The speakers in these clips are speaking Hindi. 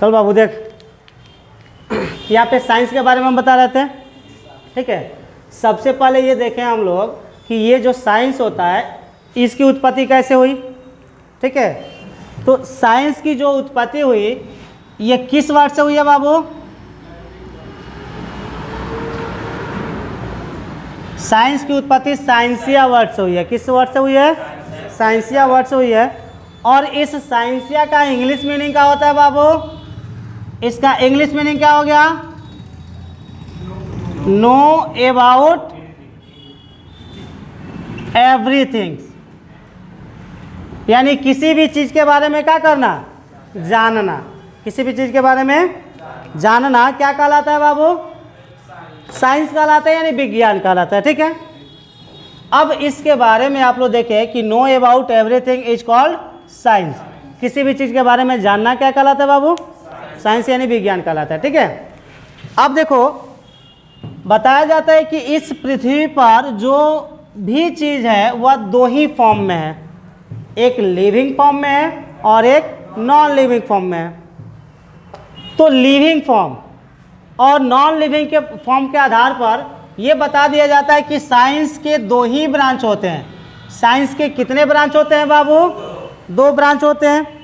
चल बाबू देख, यहाँ पे साइंस के बारे में हम बता रहे थे, ठीक है। सबसे पहले ये देखें हम लोग कि ये जो साइंस होता है इसकी उत्पत्ति कैसे हुई, ठीक है। तो साइंस की जो उत्पत्ति हुई ये किस वर्ड से हुई है बाबू? साइंस की उत्पत्ति साइंसिया वर्ड से हुई है। किस वर्ड से हुई है? साइंसिया वर्ड से हुई है। और इस साइंसिया का इंग्लिश मीनिंग क्या होता है बाबू? इसका इंग्लिश मीनिंग क्या हो गया? नो अबाउट एवरीथिंग, यानी किसी भी चीज़ के बारे में क्या करना? जानना। किसी भी चीज़ के बारे में जानना क्या कहलाता है बाबू? साइंस कहलाता है, यानी विज्ञान कहलाता है, ठीक है। अब इसके बारे में आप लोग देखें कि know about everything is called science. किसी भी चीज़ के बारे में जानना क्या कहलाता है बाबू? साइंस यानी विज्ञान कहलाता है, ठीक है। अब देखो, बताया जाता है कि इस पृथ्वी पर जो भी चीज़ है वह दो ही फॉर्म में है, एक लिविंग फॉर्म में है और एक नॉन लिविंग फॉर्म में है। तो लिविंग फॉर्म और नॉन लिविंग के फॉर्म के आधार पर यह बता दिया जाता है कि साइंस के दो ही ब्रांच होते हैं। साइंस के कितने ब्रांच होते हैं बाबू? दो ब्रांच होते हैं।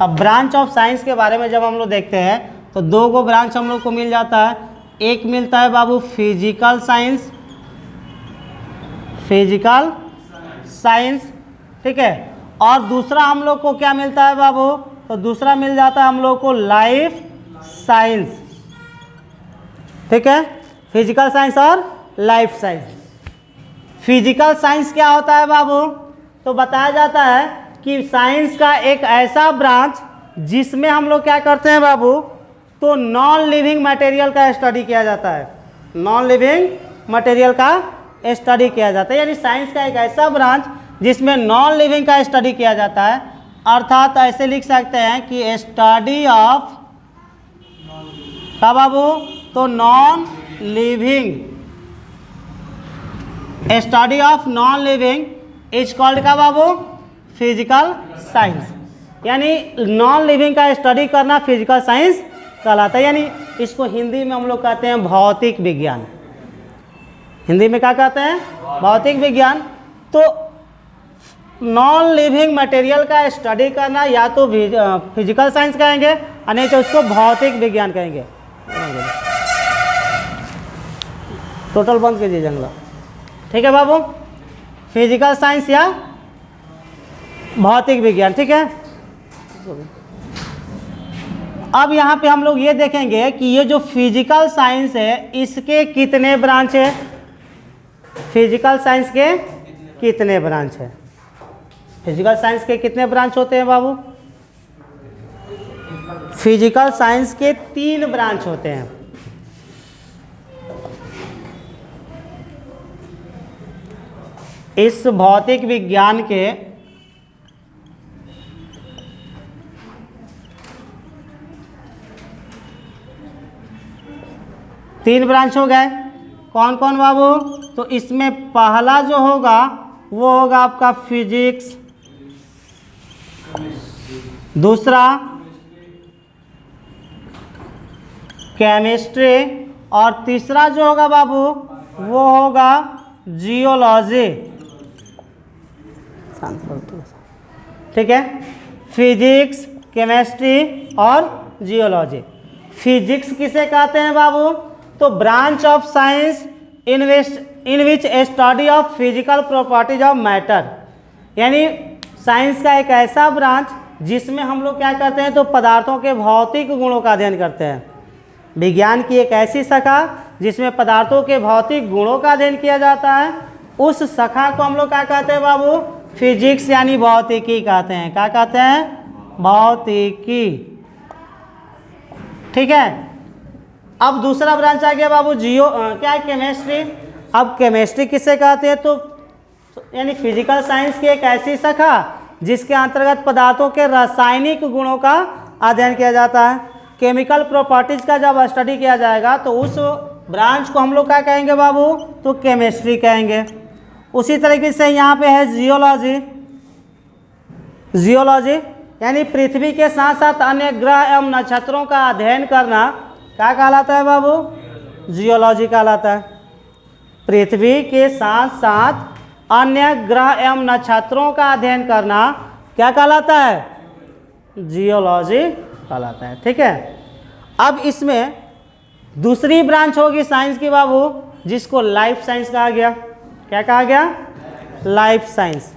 अब ब्रांच ऑफ साइंस के बारे में जब हम लोग देखते हैं तो दो गो ब्रांच हम लोग को मिल जाता है। एक मिलता है बाबू फिजिकल साइंस, फिजिकल साइंस, ठीक है। और दूसरा हम लोग को क्या मिलता है बाबू? तो दूसरा मिल जाता है हम लोग को लाइफ साइंस, ठीक है। फिजिकल साइंस और लाइफ साइंस। फिजिकल साइंस क्या होता है बाबू? तो बताया जाता है कि साइंस का एक ऐसा ब्रांच जिसमें हम लोग क्या करते हैं बाबू? तो नॉन लिविंग मटेरियल का स्टडी किया जाता है। नॉन लिविंग मटेरियल का स्टडी किया जाता है, यानी साइंस का एक ऐसा ब्रांच जिसमें नॉन लिविंग का स्टडी किया जाता है। अर्थात ऐसे लिख सकते हैं कि स्टडी ऑफ क्या बाबू? तो non living, study of non living is called क्या बाबू? Physical science. यानी नॉन लिविंग का स्टडी करना फिजिकल साइंस कहलाता है। यानी इसको हिंदी में हम लोग कहते हैं भौतिक विज्ञान। हिंदी में क्या कहते हैं? भौतिक विज्ञान। तो नॉन लिविंग मटेरियल का स्टडी करना या तो फिजिकल साइंस कहेंगे और नहीं तो उसको भौतिक विज्ञान कहेंगे। टोटल बंद कीजिए जंगला, ठीक है बाबू। फिजिकल साइंस या भौतिक विज्ञान, ठीक है। अब यहाँ पे हम लोग ये देखेंगे कि ये जो फिजिकल साइंस है इसके कितने ब्रांच है? फिजिकल साइंस के कितने ब्रांच है? फिजिकल साइंस के कितने ब्रांच होते हैं बाबू? फिजिकल साइंस के 3 ब्रांच होते हैं। इस भौतिक विज्ञान के तीन ब्रांच हो गए। कौन कौन बाबू? तो इसमें पहला जो होगा वो होगा आपका फिजिक्स, दूसरा केमिस्ट्री और तीसरा जो होगा बाबू वो होगा जियोलॉजी, ठीक है। फिजिक्स, केमिस्ट्री और जियोलॉजी। फिजिक्स किसे कहते हैं बाबू? तो branch of science in which study of physical properties of matter, यानी साइंस का एक ऐसा ब्रांच जिसमें हम लोग क्या करते हैं? तो पदार्थों के भौतिक गुणों का अध्ययन करते हैं। विज्ञान की एक ऐसी शाखा जिसमें पदार्थों के भौतिक गुणों का अध्ययन किया जाता है, उस शाखा को हम लोग क्या कहते हैं बाबू? फिजिक्स यानी भौतिकी कहते हैं। क्या कहते हैं? भौतिकी, ठीक है। अब दूसरा ब्रांच आ गया बाबू क्या है? केमिस्ट्री। अब केमिस्ट्री किसे कहते हैं? तो यानी फिजिकल साइंस की एक ऐसी शाखा जिसके अंतर्गत पदार्थों के रासायनिक गुणों का अध्ययन किया जाता है। केमिकल प्रॉपर्टीज का जब स्टडी किया जाएगा तो उस ब्रांच को हम लोग क्या कहेंगे बाबू? तो केमिस्ट्री कहेंगे। उसी तरीके से यहाँ पे है जियोलॉजी। जियोलॉजी यानी पृथ्वी के साथ साथ अन्य ग्रह एवं नक्षत्रों का अध्ययन करना क्या कहलाता है बाबू? जियोलॉजी कहलाता है। पृथ्वी के साथ साथ अन्य ग्रह एवं नक्षत्रों का अध्ययन करना क्या कहलाता है? जियोलॉजी कहलाता है। ठीक है, अब इसमें दूसरी ब्रांच होगी साइंस की बाबू, जिसको लाइफ साइंस कहा गया। क्या कहा गया? Life science.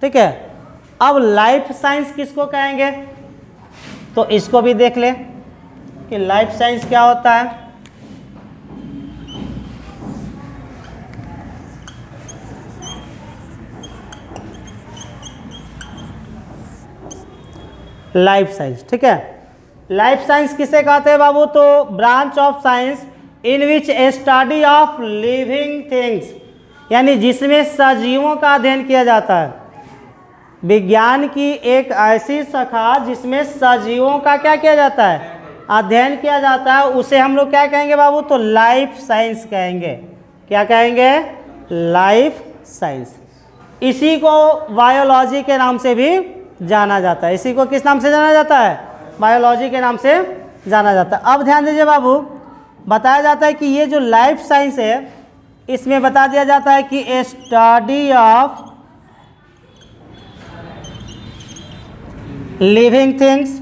ठीक है, अब लाइफ साइंस किसको कहेंगे? तो इसको भी देख ले कि लाइफ साइंस क्या होता है। लाइफ साइंस, ठीक है, लाइफ साइंस किसे कहते हैं बाबू? तो branch of science in which A study of living things, यानी जिसमें सजीवों का अध्ययन किया जाता है। विज्ञान की एक ऐसी शाखा जिसमें सजीवों का क्या किया जाता है? अध्ययन किया जाता है, उसे हम लोग क्या कहेंगे बाबू? तो लाइफ साइंस कहेंगे। क्या कहेंगे? Life science. इसी को बायोलॉजी के नाम से भी जाना जाता है। इसी को किस नाम से जाना जाता है? बायोलॉजी के नाम से जाना जाता है। अब ध्यान दीजिए बाबू, बताया जाता है कि ये जो लाइफ साइंस है, इसमें बता दिया जाता है कि ए स्टडी ऑफ लिविंग थिंग्स,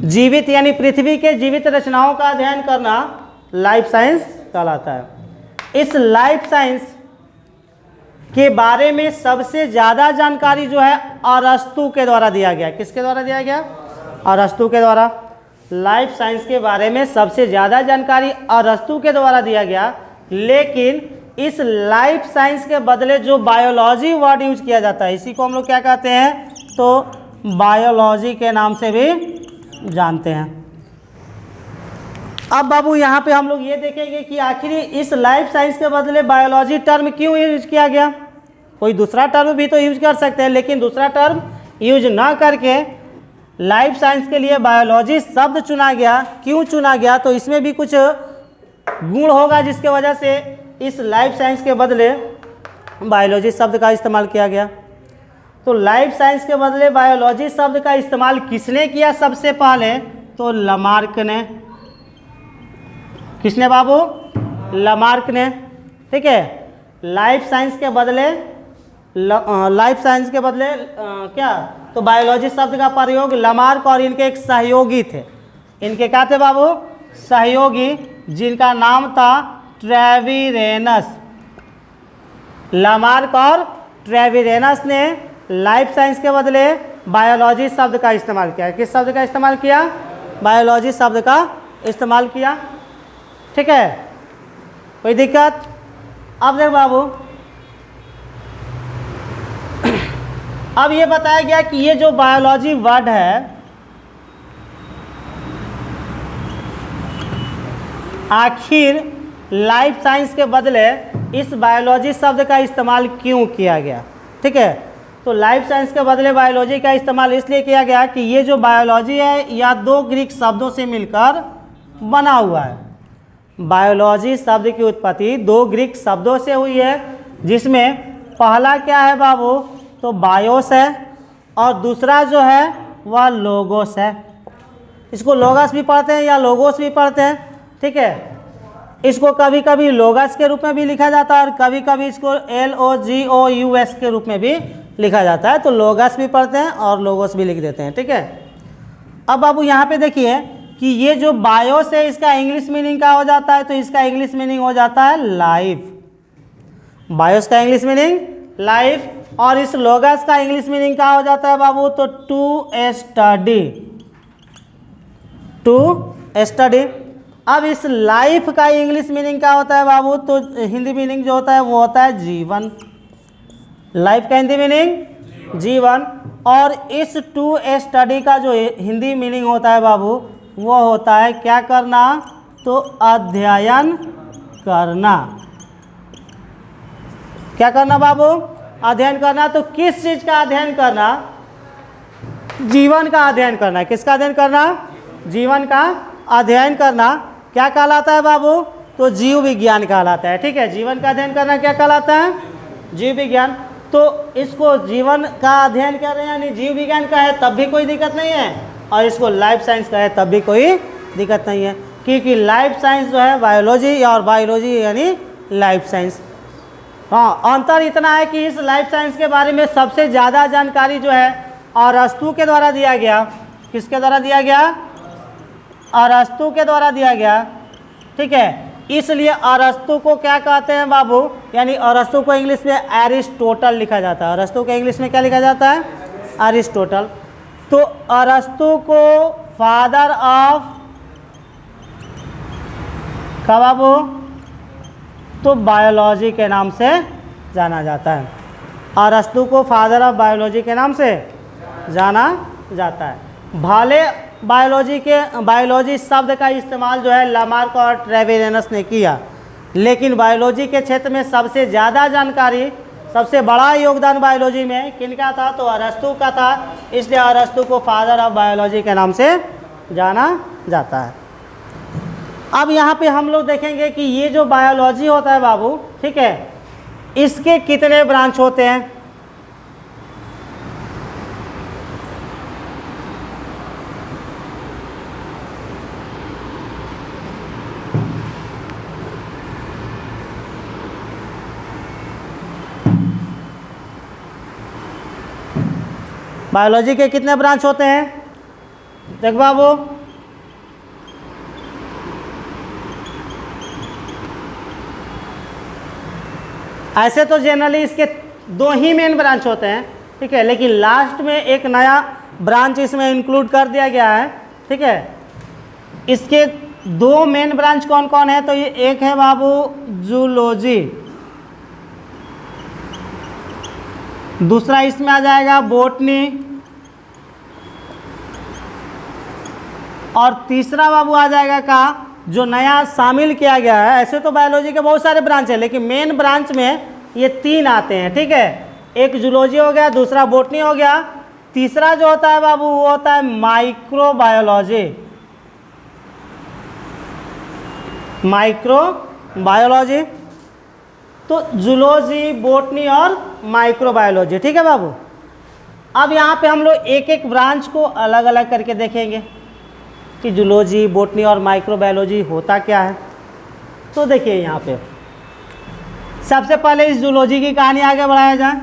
जीवित यानी पृथ्वी के जीवित रचनाओं का अध्ययन करना लाइफ साइंस कहलाता है। इस लाइफ साइंस के बारे में सबसे ज़्यादा जानकारी जो है अरस्तु के द्वारा दिया गया। किसके द्वारा दिया गया? अरस्तु के द्वारा। लाइफ साइंस के बारे में सबसे ज़्यादा जानकारी अरस्तु के द्वारा दिया गया, लेकिन इस लाइफ साइंस के बदले जो बायोलॉजी वर्ड यूज किया जाता है, इसी को हम लोग क्या कहते हैं? तो बायोलॉजी के नाम से भी जानते हैं। अब बाबू यहाँ पे हम लोग ये देखेंगे कि आखिर इस लाइफ साइंस के बदले बायोलॉजी टर्म क्यों यूज किया गया। कोई दूसरा टर्म भी तो यूज कर सकते हैं, लेकिन दूसरा टर्म यूज ना करके लाइफ साइंस के लिए बायोलॉजी शब्द चुना गया। क्यों चुना गया? तो इसमें भी कुछ गुण होगा जिसके वजह से इस लाइफ साइंस के बदले बायोलॉजी शब्द का इस्तेमाल किया गया। तो लाइफ साइंस के बदले बायोलॉजी शब्द का इस्तेमाल किसने किया सबसे पहले? तो लमार्क ने। किसने बाबू? लमार्क ने। ठीक है, लाइफ साइंस के बदले क्या? तो बायोलॉजी शब्द का प्रयोग लमार्क और इनके एक सहयोगी थे। इनके क्या थे बाबू? सहयोगी, जिनका नाम था ट्रेविरेनस। लमार्क और ट्रेविरेनस ने लाइफ साइंस के बदले बायोलॉजी शब्द का इस्तेमाल किया। किस शब्द का इस्तेमाल किया? बायोलॉजी शब्द का इस्तेमाल किया। ठीक है, कोई दिक्कत? अब देख बाबू, अब ये बताया गया कि ये जो बायोलॉजी वर्ड है, आखिर लाइफ साइंस के बदले इस बायोलॉजी शब्द का इस्तेमाल क्यों किया गया। ठीक है, तो लाइफ साइंस के बदले बायोलॉजी का इस्तेमाल इसलिए किया गया कि ये जो बायोलॉजी है यह दो ग्रीक शब्दों से मिलकर बना हुआ है। बायोलॉजी शब्द की उत्पत्ति दो ग्रीक शब्दों से हुई है, जिसमें पहला क्या है बाबू? तो बायोस है, और दूसरा जो है वह लोगोस है। इसको लोगस भी पढ़ते हैं या लोगोस भी पढ़ते हैं। ठीक है, इसको कभी कभी लोगस के रूप में भी लिखा जाता है और कभी कभी इसको LOGOUS के रूप में भी लिखा जाता है। तो लोगस भी पढ़ते हैं और लोगोस भी लिख देते हैं। ठीक है, अब बाबू यहाँ पे देखिए कि ये जो बायोस है इसका इंग्लिश मीनिंग क्या हो जाता है? तो इसका इंग्लिश मीनिंग हो जाता है लाइफ। बायोस का इंग्लिश मीनिंग लाइफ, और इस लोगस का इंग्लिश मीनिंग क्या हो जाता है बाबू? तो टू स्टडी। To study. अब इस लाइफ का इंग्लिश मीनिंग क्या होता है बाबू? तो हिंदी मीनिंग जो होता है वो होता है जीवन। लाइफ का हिंदी मीनिंग जीवन, और इस टू स्टडी का जो हिंदी मीनिंग होता है बाबू वो होता है क्या करना? तो अध्ययन करना। क्या करना बाबू? अध्ययन करना। तो किस चीज का अध्ययन करना? जीवन का अध्ययन करना। किसका अध्ययन करना? जीवन का अध्ययन करना। क्या कहलाता है बाबू? तो जीव विज्ञान कहलाता है। ठीक है, जीवन का अध्ययन करना क्या कहलाता है? जीव विज्ञान, तो इसको जीवन का अध्ययन कर रहे हैं यानी जीव विज्ञान का है तब भी कोई दिक्कत नहीं है, और इसको लाइफ साइंस का है तब भी कोई दिक्कत नहीं है, क्योंकि लाइफ साइंस जो है बायोलॉजी और बायोलॉजी यानी लाइफ साइंस। हाँ, अंतर इतना है कि इस लाइफ साइंस के बारे में सबसे ज़्यादा जानकारी जो है अरस्तु के द्वारा दिया गया। किसके द्वारा दिया गया? अरस्तु के द्वारा दिया गया, ठीक है। इसलिए अरस्तु को क्या कहते हैं बाबू, यानी अरस्तु को इंग्लिश में एरिस्टोटल लिखा जाता है। अरस्तु को इंग्लिश में क्या लिखा जाता है? एरिस्टोटल। तो अरस्तु को फादर ऑफ क्या बाबू? तो बायोलॉजी के नाम से जाना जाता है। अरस्तु को फादर ऑफ बायोलॉजी के नाम से जाना जाता है। भले बायोलॉजी शब्द का इस्तेमाल जो है लामार्क और ट्रेवेलियस ने किया, लेकिन बायोलॉजी के क्षेत्र में सबसे ज़्यादा जानकारी, सबसे बड़ा योगदान बायोलॉजी में किनका था? तो अरस्तु का था। इसलिए अरस्तु को फादर ऑफ बायोलॉजी के नाम से जाना जाता है। अब यहाँ पे हम लोग देखेंगे कि ये जो बायोलॉजी होता है बाबू, ठीक है, इसके कितने ब्रांच होते हैं? बायोलॉजी के कितने ब्रांच होते हैं? देख बाबू, ऐसे तो जनरली इसके 2 ही मेन ब्रांच होते हैं, ठीक है, लेकिन लास्ट में एक नया ब्रांच इसमें इंक्लूड कर दिया गया है, ठीक है। इसके 2 मेन ब्रांच कौन कौन है? तो ये एक है बाबू जूलॉजी, दूसरा इसमें आ जाएगा बॉटनी, और तीसरा बाबू आ जाएगा का जो नया शामिल किया गया है। ऐसे तो बायोलॉजी के बहुत सारे ब्रांच है, लेकिन मेन ब्रांच में ये 3 आते हैं, ठीक है। एक जूलॉजी हो गया, दूसरा बॉटनी हो गया, तीसरा जो होता है बाबू वो होता है माइक्रोबायोलॉजी। माइक्रोबायोलॉजी तो जूलॉजी, बॉटनी और माइक्रोबायोलॉजी, ठीक है बाबू। अब यहाँ पे हम लोग एक एक ब्रांच को अलग अलग करके देखेंगे कि जूलॉजी, बॉटनी और माइक्रोबायोलॉजी होता क्या है। तो देखिए यहाँ पे सबसे पहले इस जूलॉजी की कहानी आगे बढ़ाया जाए।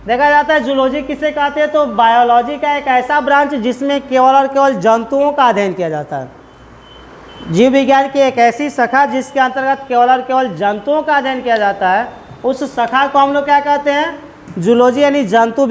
देखा जाता है जूलॉजी किसे कहते हैं? तो बायोलॉजी का एक ऐसा ब्रांच जिसमें केवल और केवल जंतुओं का अध्ययन किया जाता है। जीव विज्ञान की एक ऐसी शाखा जिसके अंतर्गत केवल और केवल जंतुओं का अध्ययन किया जाता है, उस शाखा को हम लोग क्या कहते हैं? जूलॉजी यानी जंतु